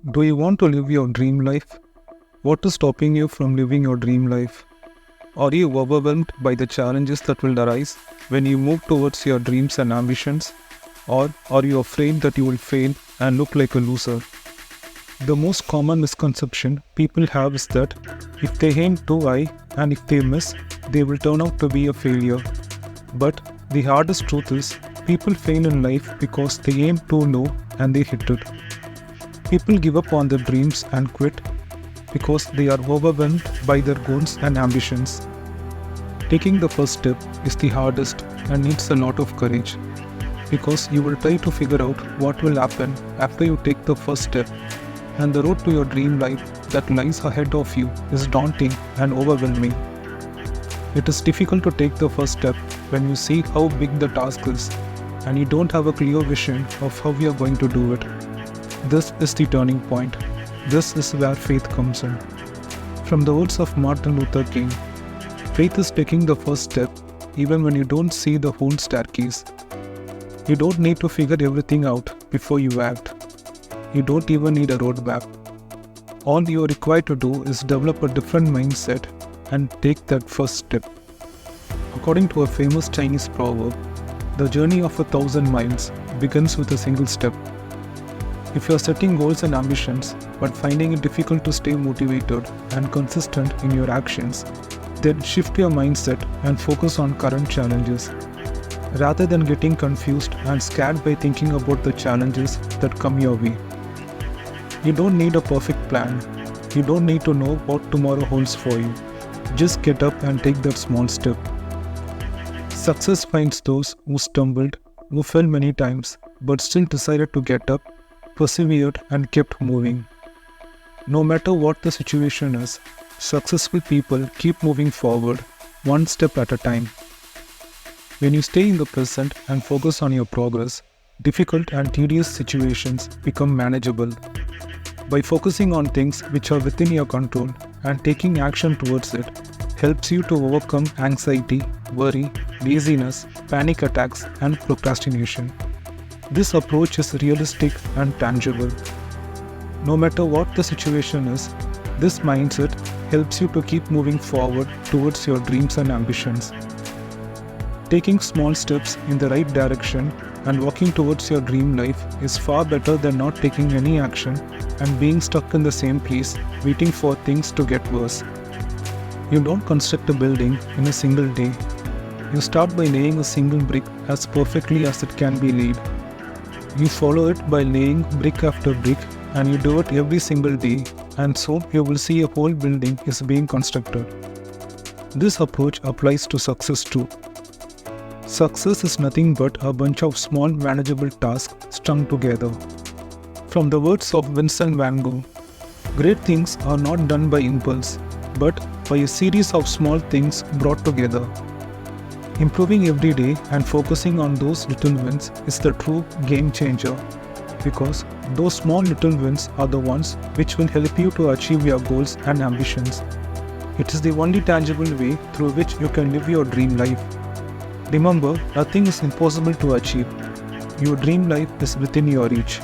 Do you want to live your dream life? What is stopping you from living your dream life? Are you overwhelmed by the challenges that will arise when you move towards your dreams and ambitions? Or are you afraid that you will fail and look like a loser? The most common misconception people have is that if they aim too high and if they miss, they will turn out to be a failure. But the hardest truth is, people fail in life because they aim too low and they hit it. People give up on their dreams and quit because they are overwhelmed by their goals and ambitions. Taking the first step is the hardest and needs a lot of courage, because you will try to figure out what will happen after you take the first step, and the road to your dream life that lies ahead of you is daunting and overwhelming. It is difficult to take the first step when you see how big the task is and you don't have a clear vision of how you are going to do it. This is the turning point. This is where faith comes in. From the words of Martin Luther King, faith is taking the first step even when you don't see the whole staircase. You don't need to figure everything out before you act. You don't even need a roadmap. All you are required to do is develop a different mindset and take that first step. According to a famous Chinese proverb, the journey of 1,000 miles begins with a single step. If you are setting goals and ambitions but finding it difficult to stay motivated and consistent in your actions, then shift your mindset and focus on current challenges, rather than getting confused and scared by thinking about the challenges that come your way. You don't need a perfect plan. You don't need to know what tomorrow holds for you. Just get up and take that small step. Success finds those who stumbled, who fell many times, but still decided to get up, persevered, and kept moving. No matter what the situation is, successful people keep moving forward, one step at a time. When you stay in the present and focus on your progress, difficult and tedious situations become manageable. By focusing on things which are within your control and taking action towards it, helps you to overcome anxiety, worry, laziness, panic attacks, and procrastination. This approach is realistic and tangible. No matter what the situation is, this mindset helps you to keep moving forward towards your dreams and ambitions. Taking small steps in the right direction and walking towards your dream life is far better than not taking any action and being stuck in the same place, waiting for things to get worse. You don't construct a building in a single day. You start by laying a single brick as perfectly as it can be laid. You follow it by laying brick after brick, and you do it every single day, and so you will see a whole building is being constructed. This approach applies to success too. Success is nothing but a bunch of small manageable tasks strung together. From the words of Vincent van Gogh, great things are not done by impulse, but by a series of small things brought together. Improving every day and focusing on those little wins is the true game changer, because those small little wins are the ones which will help you to achieve your goals and ambitions. It is the only tangible way through which you can live your dream life. Remember, nothing is impossible to achieve. Your dream life is within your reach.